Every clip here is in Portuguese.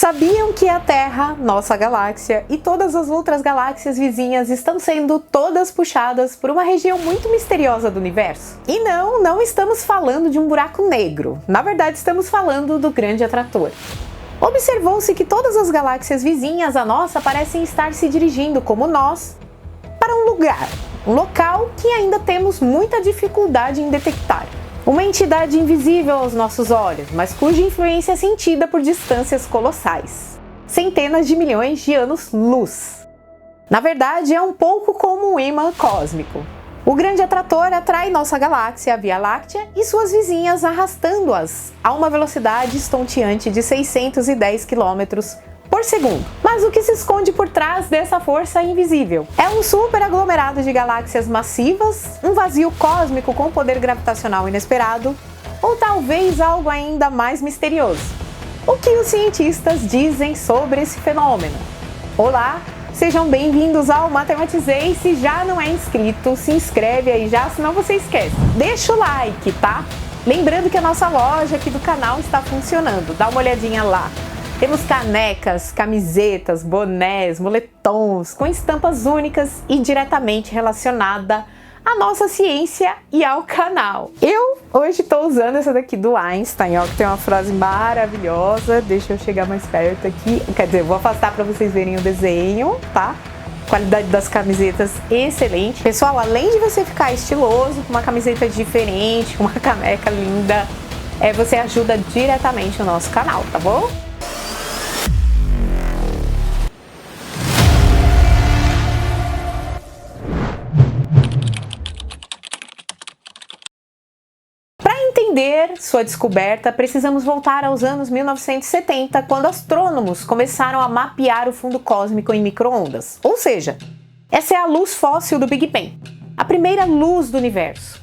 Sabiam que a Terra, nossa galáxia, e todas as outras galáxias vizinhas estão sendo todas puxadas por uma região muito misteriosa do universo? E não estamos falando de um buraco negro. Na verdade, estamos falando do Grande Atrator. Observou-se que todas as galáxias vizinhas à nossa parecem estar se dirigindo, como nós, para um local que ainda temos muita dificuldade em detectar. Uma entidade invisível aos nossos olhos, mas cuja influência é sentida por distâncias colossais. Centenas de milhões de anos-luz. Na verdade, é um pouco como um imã cósmico. O Grande Atrator atrai nossa galáxia, a Via Láctea, e suas vizinhas, arrastando-as a uma velocidade estonteante de 610 km por segundo. Mas o que se esconde por trás dessa força invisível? É um super aglomerado de galáxias massivas, um vazio cósmico com poder gravitacional inesperado, ou talvez algo ainda mais misterioso. O que os cientistas dizem sobre esse fenômeno? Olá, sejam bem-vindos ao Matematizei. Se já não é inscrito, se inscreve aí já, senão você esquece. Deixa o like, tá? Lembrando que a nossa loja aqui do canal está funcionando, dá uma olhadinha lá. Temos canecas, camisetas, bonés, moletons com estampas únicas e diretamente relacionada à nossa ciência e ao canal. Eu hoje estou usando essa daqui do Einstein, ó, que tem uma frase maravilhosa. Deixa eu chegar mais perto aqui. Quer dizer, eu vou afastar para vocês verem o desenho, tá? Qualidade das camisetas excelente. Pessoal, além de você ficar estiloso, com uma camiseta diferente, com uma caneca linda, você ajuda diretamente o nosso canal, tá bom? Entender sua descoberta, precisamos voltar aos anos 1970, quando astrônomos começaram a mapear o fundo cósmico em micro-ondas. Ou seja, essa é a luz fóssil do Big Bang, a primeira luz do universo.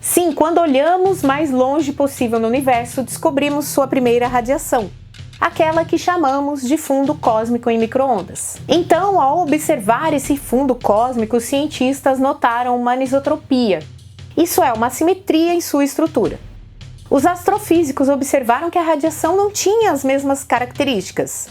Sim, quando olhamos mais longe possível no universo, descobrimos sua primeira radiação, aquela que chamamos de fundo cósmico em micro-ondas. Então, ao observar esse fundo cósmico, os cientistas notaram uma anisotropia, isso é, uma assimetria em sua estrutura. Os astrofísicos observaram que a radiação não tinha as mesmas características.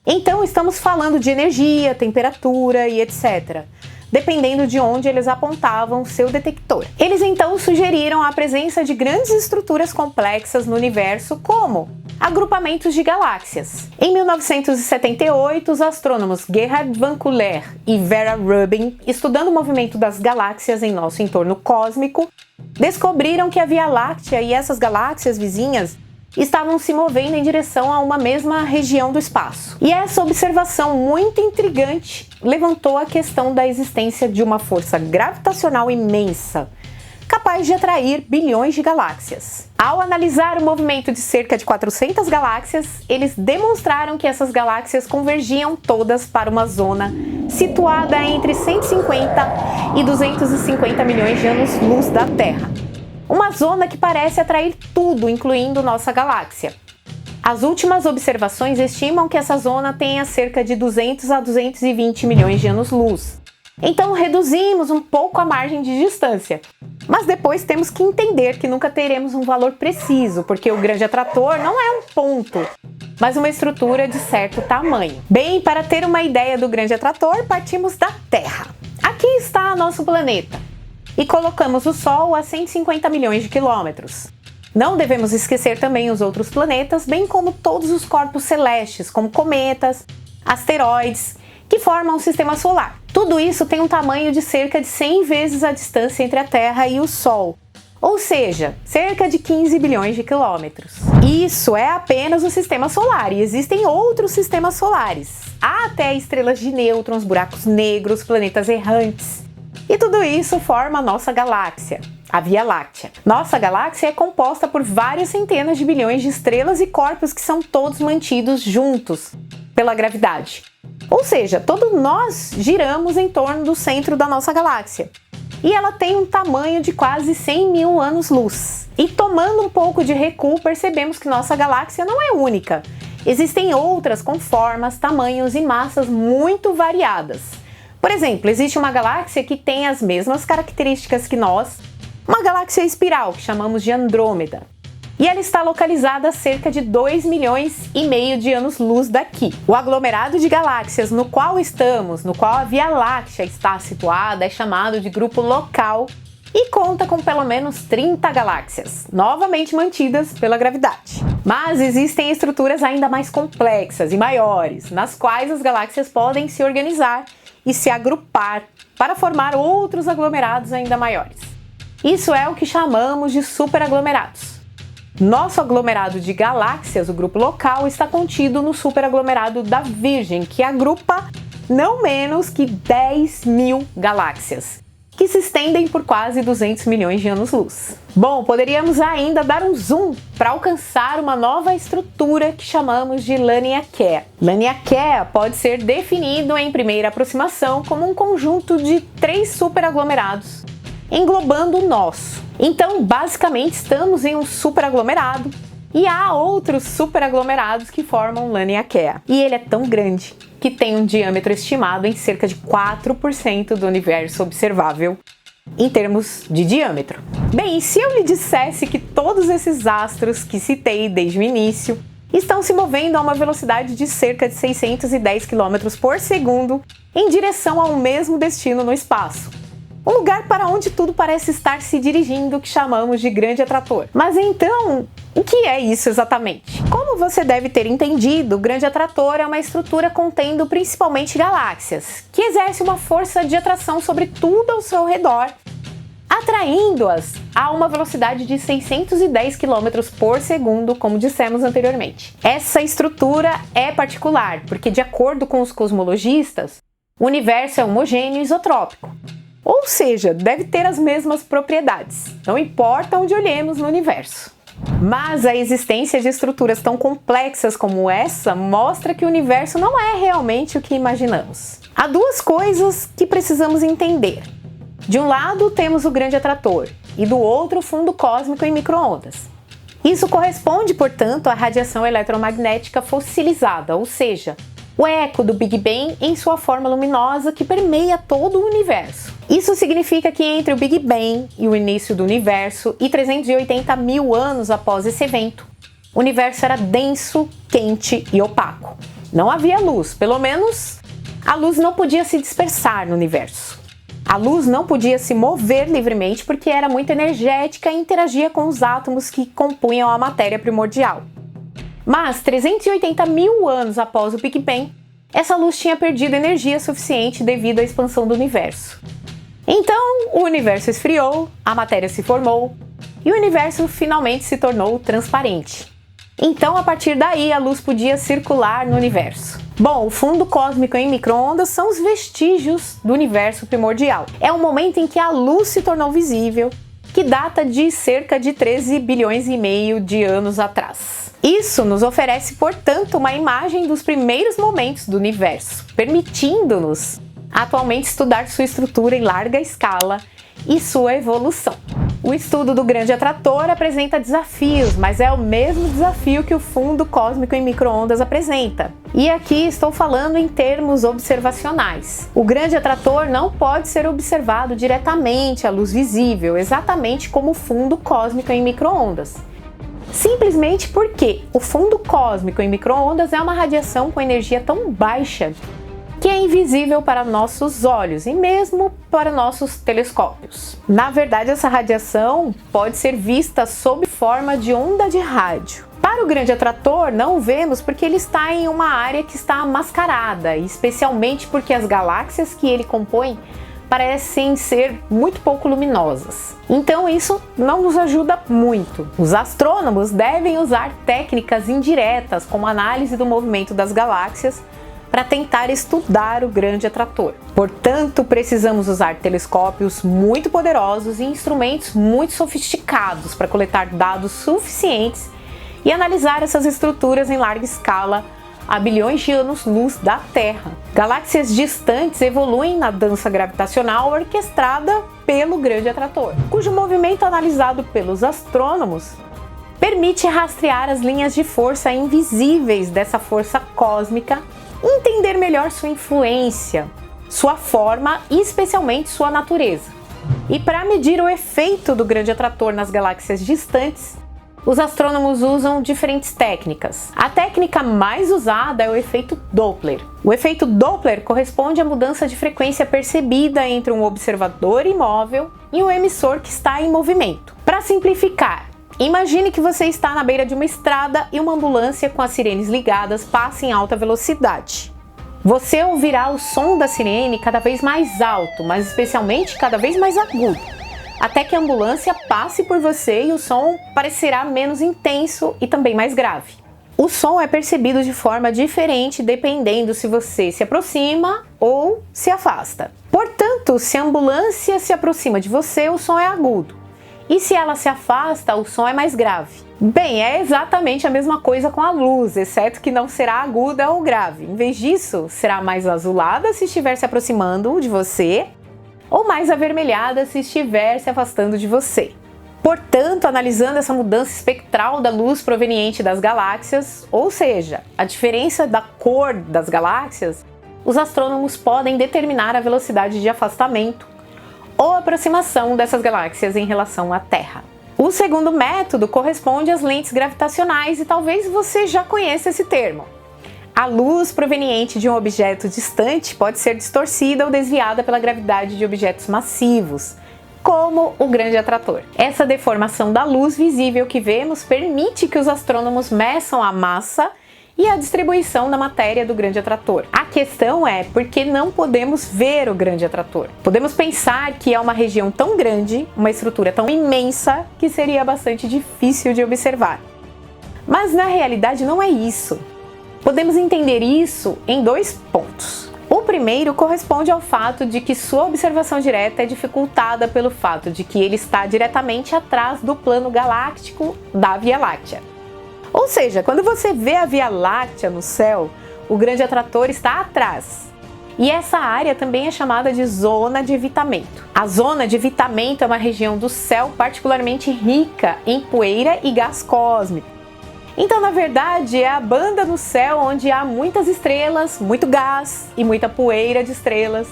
Então estamos falando de energia, temperatura e etc., dependendo de onde eles apontavam seu detector. Eles então sugeriram a presença de grandes estruturas complexas no universo, como agrupamentos de galáxias. Em 1978, os astrônomos Gerhard von Köhler e Vera Rubin, estudando o movimento das galáxias em nosso entorno cósmico, descobriram que a Via Láctea e essas galáxias vizinhas estavam se movendo em direção a uma mesma região do espaço. E essa observação muito intrigante levantou a questão da existência de uma força gravitacional imensa, capaz de atrair bilhões de galáxias. Ao analisar o movimento de cerca de 400 galáxias, eles demonstraram que essas galáxias convergiam todas para uma zona situada entre 150 e 250 milhões de anos-luz da Terra. Uma zona que parece atrair tudo, incluindo nossa galáxia. As últimas observações estimam que essa zona tenha cerca de 200 a 220 milhões de anos-luz. Então reduzimos um pouco a margem de distância. Mas depois temos que entender que nunca teremos um valor preciso, porque o Grande Atrator não é um ponto, mas uma estrutura de certo tamanho. Bem, para ter uma ideia do Grande Atrator, partimos da Terra. Aqui está nosso planeta. E colocamos o Sol a 150 milhões de quilômetros. Não devemos esquecer também os outros planetas, bem como todos os corpos celestes, como cometas, asteroides, que formam o Sistema Solar. Tudo isso tem um tamanho de cerca de 100 vezes a distância entre a Terra e o Sol, ou seja, cerca de 15 bilhões de quilômetros. Isso é apenas o Sistema Solar, e existem outros sistemas solares. Há até estrelas de nêutrons, buracos negros, planetas errantes. E tudo isso forma a nossa galáxia, a Via Láctea. Nossa galáxia é composta por várias centenas de bilhões de estrelas e corpos que são todos mantidos juntos pela gravidade. Ou seja, todos nós giramos em torno do centro da nossa galáxia. E ela tem um tamanho de quase 100 mil anos-luz. E tomando um pouco de recuo, percebemos que nossa galáxia não é única. Existem outras com formas, tamanhos e massas muito variadas. Por exemplo, existe uma galáxia que tem as mesmas características que nós, uma galáxia espiral, que chamamos de Andrômeda. e ela está localizada a cerca de 2,5 milhões de anos-luz daqui. O aglomerado de galáxias no qual estamos, no qual a Via Láctea está situada, é chamado de grupo local e conta com pelo menos 30 galáxias, novamente mantidas pela gravidade. Mas existem estruturas ainda mais complexas e maiores, nas quais as galáxias podem se organizar e se agrupar para formar outros aglomerados ainda maiores. Isso é o que chamamos de superaglomerados. Nosso aglomerado de galáxias, o grupo local, está contido no superaglomerado da Virgem, que agrupa não menos que 10.000 galáxias, que se estendem por quase 200 milhões de anos-luz. Bom, poderíamos ainda dar um zoom para alcançar uma nova estrutura que chamamos de Laniakea. Laniakea pode ser definido em primeira aproximação como um conjunto de 3 superaglomerados, englobando o nosso. Então, basicamente, estamos em um superaglomerado e há outros superaglomerados que formam Laniakea. E ele é tão grande que tem um diâmetro estimado em cerca de 4% do universo observável em termos de diâmetro. Bem, e se eu lhe dissesse que todos esses astros que citei desde o início estão se movendo a uma velocidade de cerca de 610 km por segundo em direção ao mesmo destino no espaço? Um lugar para onde tudo parece estar se dirigindo, que chamamos de grande atrator. Mas então, o que é isso exatamente? Como você deve ter entendido, o grande atrator é uma estrutura contendo principalmente galáxias, que exerce uma força de atração sobre tudo ao seu redor, atraindo-as a uma velocidade de 610 km por segundo, como dissemos anteriormente. Essa estrutura é particular, porque de acordo com os cosmologistas, o universo é homogêneo e isotrópico. Ou seja, deve ter as mesmas propriedades, não importa onde olhemos no universo. Mas a existência de estruturas tão complexas como essa mostra que o universo não é realmente o que imaginamos. Há duas coisas que precisamos entender. De um lado temos o grande atrator e do outro o fundo cósmico em micro-ondas. Isso corresponde, portanto, à radiação eletromagnética fossilizada, ou seja, o eco do Big Bang em sua forma luminosa que permeia todo o universo. Isso significa que entre o Big Bang e o início do universo e 380 mil anos após esse evento, o universo era denso, quente e opaco. Não havia luz, pelo menos a luz não podia se dispersar no universo. A luz não podia se mover livremente porque era muito energética e interagia com os átomos que compunham a matéria primordial. Mas 380 mil anos após o Big Bang, essa luz tinha perdido energia suficiente devido à expansão do universo. Então, o universo esfriou, a matéria se formou e o universo finalmente se tornou transparente. Então, a partir daí, a luz podia circular no universo. Bom, o fundo cósmico em micro-ondas são os vestígios do universo primordial. É o momento em que a luz se tornou visível, que data de cerca de 13,5 bilhões de anos atrás. Isso nos oferece, portanto, uma imagem dos primeiros momentos do universo, permitindo-nos atualmente estudar sua estrutura em larga escala e sua evolução. O estudo do grande atrator apresenta desafios, mas é o mesmo desafio que o fundo cósmico em micro-ondas apresenta. E aqui estou falando em termos observacionais. O grande atrator não pode ser observado diretamente à luz visível, exatamente como o fundo cósmico em micro-ondas. Simplesmente porque o fundo cósmico em micro-ondas é uma radiação com energia tão baixa que é invisível para nossos olhos e mesmo para nossos telescópios. Na verdade, essa radiação pode ser vista sob forma de onda de rádio. Para o grande atrator, não o vemos porque ele está em uma área que está mascarada, especialmente porque as galáxias que ele compõe parecem ser muito pouco luminosas. Então isso não nos ajuda muito. Os astrônomos devem usar técnicas indiretas, como análise do movimento das galáxias, para tentar estudar o grande atrator. Portanto, precisamos usar telescópios muito poderosos e instrumentos muito sofisticados para coletar dados suficientes e analisar essas estruturas em larga escala a bilhões de anos-luz da Terra. Galáxias distantes evoluem na dança gravitacional orquestrada pelo grande atrator, cujo movimento analisado pelos astrônomos permite rastrear as linhas de força invisíveis dessa força cósmica e entender melhor sua influência, sua forma e especialmente sua natureza. E para medir o efeito do grande atrator nas galáxias distantes, Os astrônomos usam diferentes técnicas. A técnica mais usada é o efeito Doppler. O efeito Doppler corresponde à mudança de frequência percebida entre um observador imóvel e um emissor que está em movimento. Para simplificar, imagine que você está na beira de uma estrada e uma ambulância com as sirenes ligadas passa em alta velocidade. Você ouvirá o som da sirene cada vez mais alto, mas especialmente cada vez mais agudo, até que a ambulância passe por você e o som parecerá menos intenso e também mais grave. O som é percebido de forma diferente dependendo se você se aproxima ou se afasta. Portanto, se a ambulância se aproxima de você, o som é agudo. E se ela se afasta, o som é mais grave. Bem, é exatamente a mesma coisa com a luz, exceto que não será aguda ou grave. Em vez disso, será mais azulada se estiver se aproximando de você, ou mais avermelhada se estiver se afastando de você. Portanto, analisando essa mudança espectral da luz proveniente das galáxias, ou seja, a diferença da cor das galáxias, os astrônomos podem determinar a velocidade de afastamento ou aproximação dessas galáxias em relação à Terra. O segundo método corresponde às lentes gravitacionais e talvez você já conheça esse termo. A luz proveniente de um objeto distante pode ser distorcida ou desviada pela gravidade de objetos massivos, como o grande atrator. Essa deformação da luz visível que vemos permite que os astrônomos meçam a massa e a distribuição da matéria do grande atrator. A questão é por que não podemos ver o grande atrator. Podemos pensar que é uma região tão grande, uma estrutura tão imensa, que seria bastante difícil de observar. Mas na realidade não é isso. Podemos entender isso em dois pontos. O primeiro corresponde ao fato de que sua observação direta é dificultada pelo fato de que ele está diretamente atrás do plano galáctico da Via Láctea. Ou seja, quando você vê a Via Láctea no céu, o grande atrator está atrás. E essa área também é chamada de zona de evitamento. A zona de evitamento é uma região do céu particularmente rica em poeira e gás cósmico. Então, na verdade, é a banda no céu onde há muitas estrelas, muito gás e muita poeira de estrelas,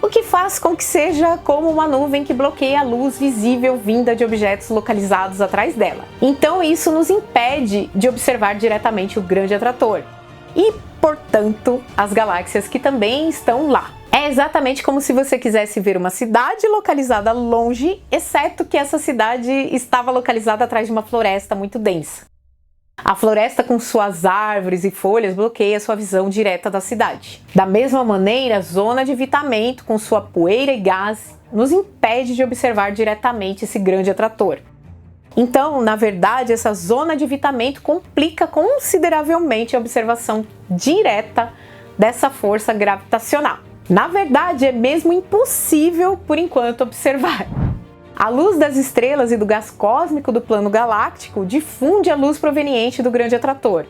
o que faz com que seja como uma nuvem que bloqueia a luz visível vinda de objetos localizados atrás dela. Então isso nos impede de observar diretamente o grande atrator e, portanto, as galáxias que também estão lá. É exatamente como se você quisesse ver uma cidade localizada longe, exceto que essa cidade estava localizada atrás de uma floresta muito densa. A floresta com suas árvores e folhas bloqueia sua visão direta da cidade. Da mesma maneira, a zona de evitamento com sua poeira e gás nos impede de observar diretamente esse grande atrator. Então, na verdade, essa zona de evitamento complica consideravelmente a observação direta dessa força gravitacional. Na verdade, é mesmo impossível por enquanto observar. A luz das estrelas e do gás cósmico do plano galáctico difunde a luz proveniente do grande atrator.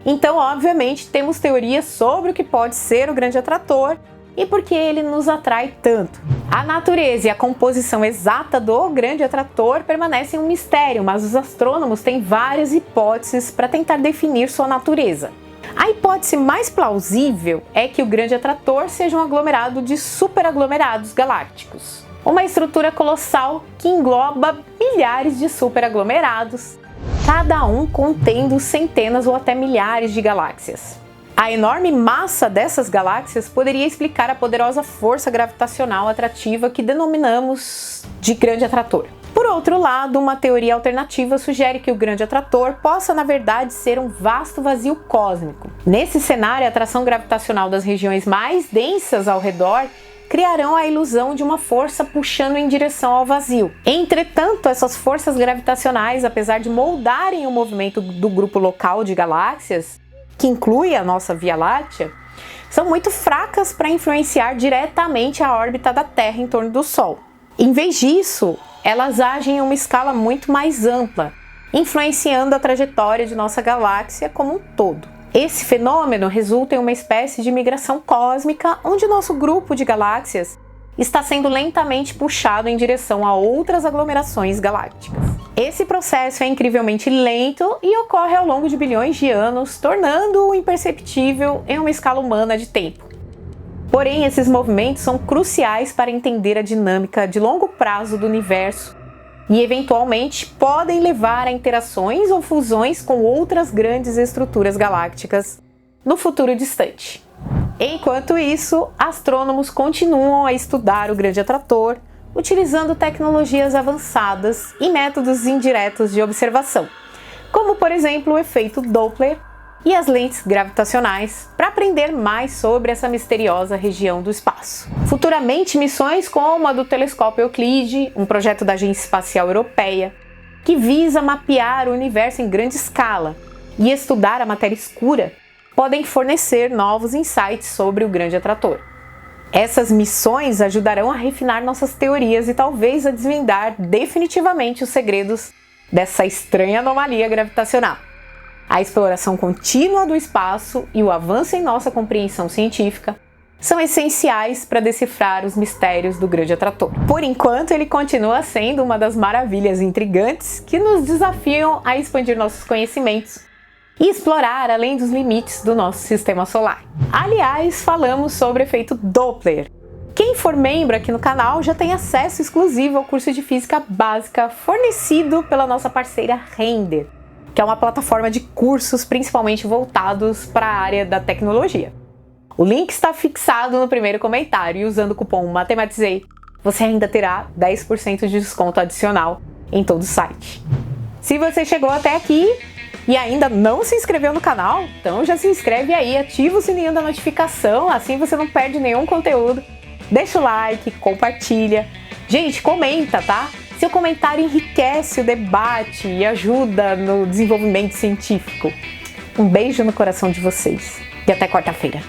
Então, obviamente, temos teorias sobre o que pode ser o grande atrator e por que ele nos atrai tanto. A natureza e a composição exata do grande atrator permanecem um mistério, mas os astrônomos têm várias hipóteses para tentar definir sua natureza. A hipótese mais plausível é que o grande atrator seja um aglomerado de superaglomerados galácticos. Uma estrutura colossal que engloba milhares de superaglomerados, cada um contendo centenas ou até milhares de galáxias. A enorme massa dessas galáxias poderia explicar a poderosa força gravitacional atrativa que denominamos de grande atrator. Por outro lado, uma teoria alternativa sugere que o grande atrator possa, na verdade, ser um vasto vazio cósmico. Nesse cenário, a atração gravitacional das regiões mais densas ao redor criarão a ilusão de uma força puxando em direção ao vazio. Entretanto, essas forças gravitacionais, apesar de moldarem o movimento do grupo local de galáxias, que inclui a nossa Via Láctea, são muito fracas para influenciar diretamente a órbita da Terra em torno do Sol. Em vez disso, elas agem em uma escala muito mais ampla, influenciando a trajetória de nossa galáxia como um todo. Esse fenômeno resulta em uma espécie de migração cósmica, onde o nosso grupo de galáxias está sendo lentamente puxado em direção a outras aglomerações galácticas. Esse processo é incrivelmente lento e ocorre ao longo de bilhões de anos, tornando-o imperceptível em uma escala humana de tempo. Porém, esses movimentos são cruciais para entender a dinâmica de longo prazo do universo e eventualmente podem levar a interações ou fusões com outras grandes estruturas galácticas no futuro distante. Enquanto isso, astrônomos continuam a estudar o grande atrator, utilizando tecnologias avançadas e métodos indiretos de observação, como por exemplo o efeito Doppler e as lentes gravitacionais, para aprender mais sobre essa misteriosa região do espaço. Futuramente, missões como a do Telescópio Euclide, um projeto da Agência Espacial Europeia, que visa mapear o universo em grande escala e estudar a matéria escura, podem fornecer novos insights sobre o grande atrator. Essas missões ajudarão a refinar nossas teorias e talvez a desvendar definitivamente os segredos dessa estranha anomalia gravitacional. A exploração contínua do espaço e o avanço em nossa compreensão científica são essenciais para decifrar os mistérios do grande atrator. Por enquanto, ele continua sendo uma das maravilhas intrigantes que nos desafiam a expandir nossos conhecimentos e explorar além dos limites do nosso sistema solar. Aliás, falamos sobre o efeito Doppler. Quem for membro aqui no canal já tem acesso exclusivo ao curso de Física Básica fornecido pela nossa parceira Render, que é uma plataforma de cursos principalmente voltados para a área da tecnologia. O link está fixado no primeiro comentário e usando o cupom MATEMATIZEI, você ainda terá 10% de desconto adicional em todo o site. Se você chegou até aqui e ainda não se inscreveu no canal, então já se inscreve aí, ativa o sininho da notificação, assim você não perde nenhum conteúdo. Deixa o like, compartilha. Gente, comenta, tá? Seu comentário enriquece o debate e ajuda no desenvolvimento científico. Um beijo no coração de vocês e até quarta-feira.